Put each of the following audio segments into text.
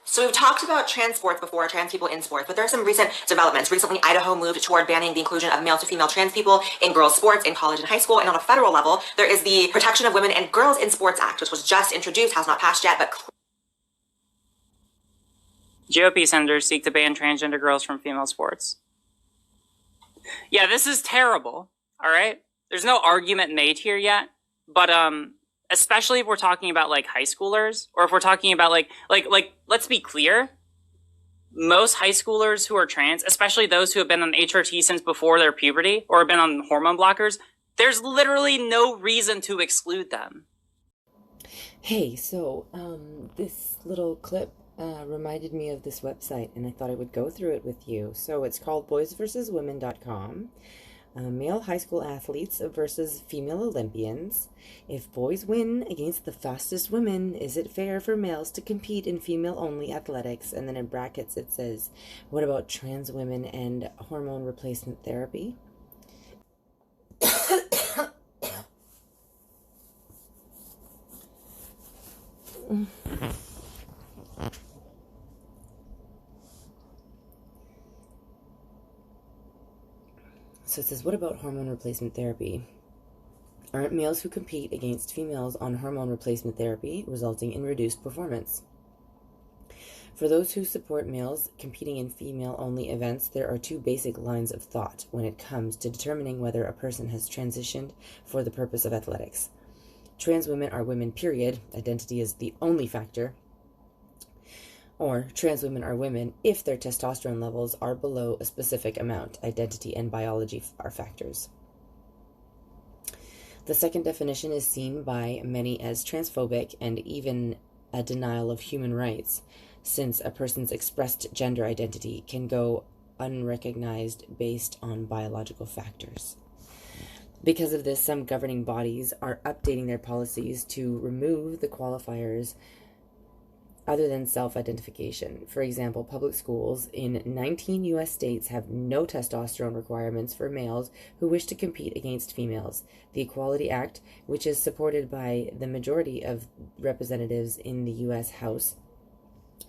So we've talked about trans sports before, trans people in sports, but there are some recent developments. Recently, Idaho moved toward banning the inclusion of male to female trans people in girls' sports in college and high school. And on a federal level, there is the Protection of Women and Girls in Sports Act, which was just introduced, has not passed yet, but GOP senators seek to ban transgender girls from female sports. Yeah, this is terrible. All right. There's no argument made here yet, but especially if we're talking about like high schoolers, or if we're talking about like let's be clear, most high schoolers who are trans, especially those who have been on HRT since before their puberty or have been on hormone blockers, there's literally no reason to exclude them. Hey, so this little clip reminded me of this website, and I thought I would go through it with you. So it's called boysversuswomen.com. Male high school athletes versus female Olympians. If boys win against the fastest women, is it fair for males to compete in female-only athletics? And then in brackets it says, what about trans women and hormone replacement therapy? So it says, what about hormone replacement therapy? Aren't males who compete against females on hormone replacement therapy resulting in reduced performance? For those who support males competing in female-only events, there are two basic lines of thought when it comes to determining whether a person has transitioned for the purpose of athletics. Trans women are women, period. Identity is the only factor. Or trans women are women if their testosterone levels are below a specific amount. Identity and biology are factors. The second definition is seen by many as transphobic and even a denial of human rights, since a person's expressed gender identity can go unrecognized based on biological factors. Because of this, some governing bodies are updating their policies to remove the qualifiers other than self-identification. For example, public schools in 19 U.S. states have no testosterone requirements for males who wish to compete against females. The Equality Act, which is supported by the majority of representatives in the U.S. House,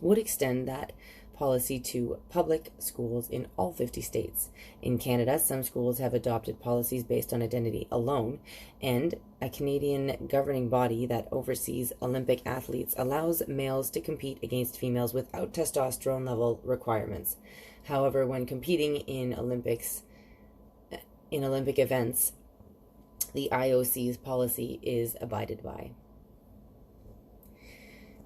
would extend that policy to public schools in all 50 states. In Canada, some schools have adopted policies based on identity alone, and a Canadian governing body that oversees Olympic athletes allows males to compete against females without testosterone level requirements. However, when competing in Olympic events, the IOC's policy is abided by.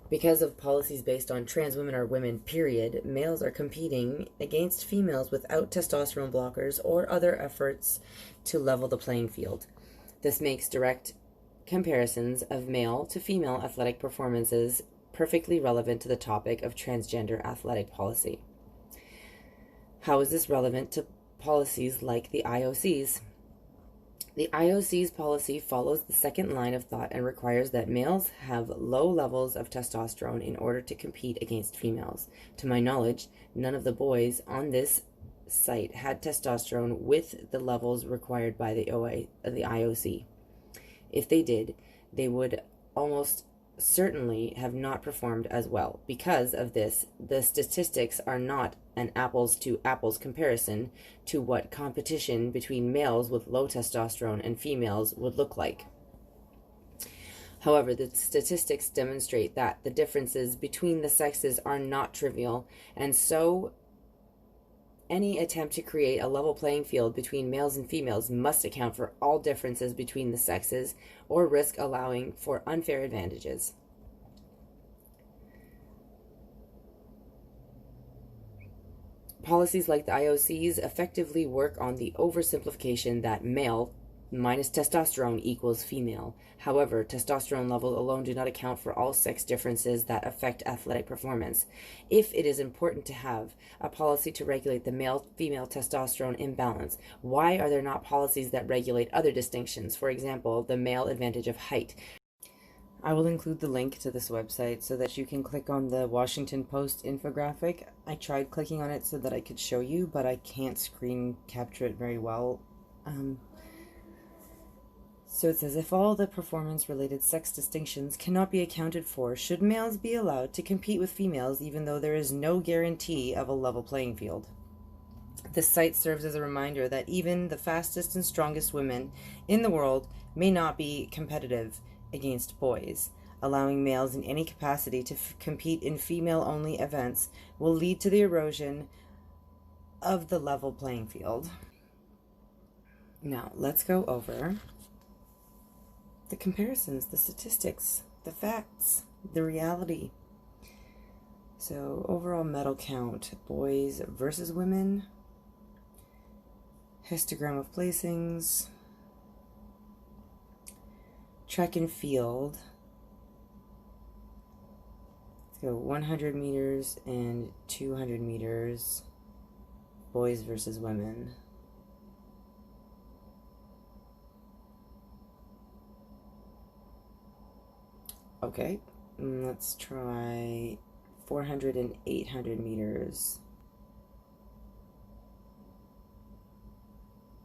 Because of policies based on trans women are women, period, males are competing against females without testosterone blockers or other efforts to level the playing field. This makes direct comparisons of male to female athletic performances perfectly relevant to the topic of transgender athletic policy. How is this relevant to policies like the IOC's? The IOC's policy follows the second line of thought and requires that males have low levels of testosterone in order to compete against females. To my knowledge, none of the boys on this site had testosterone with the levels required by the IOC. If they did, they would almost certainly have not performed as well. Because of this, the statistics are not an apples to apples comparison to what competition between males with low testosterone and females would look like. However, the statistics demonstrate that the differences between the sexes are not trivial, and so any attempt to create a level playing field between males and females must account for all differences between the sexes or risk allowing for unfair advantages. Policies like the IOC's effectively work on the oversimplification that male minus testosterone equals female. However, testosterone levels alone do not account for all sex differences that affect athletic performance. If it is important to have a policy to regulate the male-female testosterone imbalance, why are there not policies that regulate other distinctions? For example, the male advantage of height. I will include the link to this website so that you can click on the Washington Post infographic. I tried clicking on it so that I could show you, but I can't screen capture it very well. So it says, if all the performance-related sex distinctions cannot be accounted for, should males be allowed to compete with females even though there is no guarantee of a level playing field? This site serves as a reminder that even the fastest and strongest women in the world may not be competitive against boys. Allowing males in any capacity to compete in female-only events will lead to the erosion of the level playing field. Now, let's go over the comparisons, the statistics, the facts, the reality. So, overall medal count, boys versus women, histogram of placings, track and field. Let's go 100 meters and 200 meters, boys versus women. Okay, let's try 400 and 800 meters.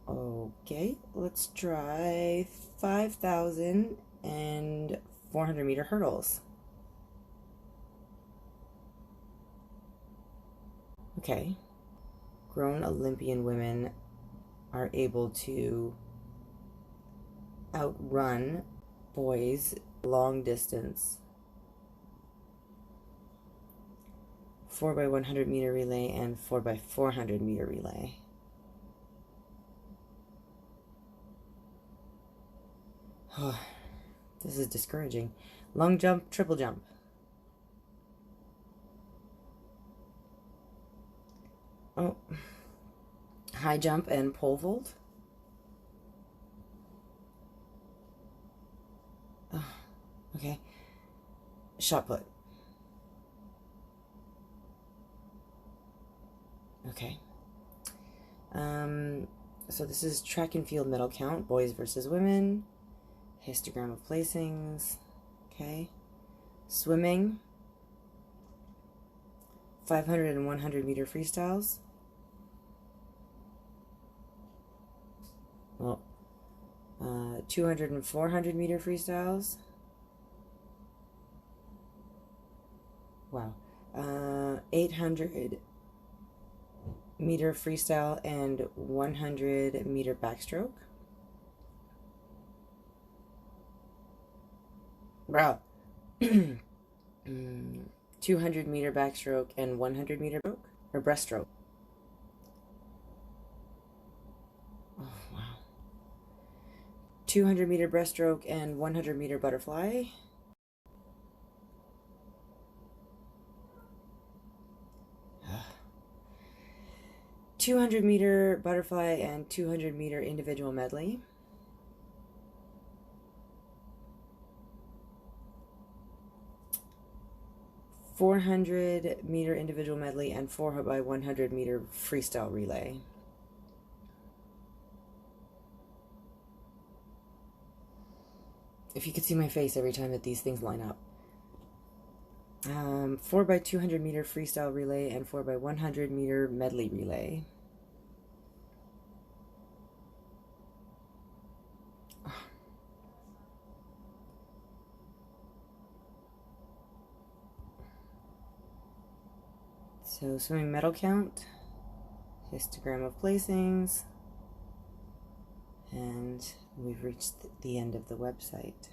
Okay, let's try 5,000 and 400 meter hurdles. Okay, grown Olympian women are able to outrun boys long distance 4x100 meter relay and 4x400 meter relay. Oh, this is discouraging. Long jump, triple jump. Oh, high jump and pole vault. Oh, okay. Shot put. Okay. So this is track and field medal count, boys versus women. Histogram of placings. Okay. Swimming. 500 and 100 meter freestyles. Well, 200 and 400 meter freestyles. Wow. 800 meter freestyle and 100 meter backstroke. Wow. 200 meter backstroke and 100 meter stroke or breaststroke. Oh, wow. 200 meter breaststroke and 100 meter butterfly. 200 meter butterfly and 200 meter individual medley. .400 meter individual medley and 4x100 meter freestyle relay. If you could see my face every time that these things line up. 4x200 meter freestyle relay and 4x100 meter medley relay. So swimming medal count, histogram of placings, and we've reached the end of the website.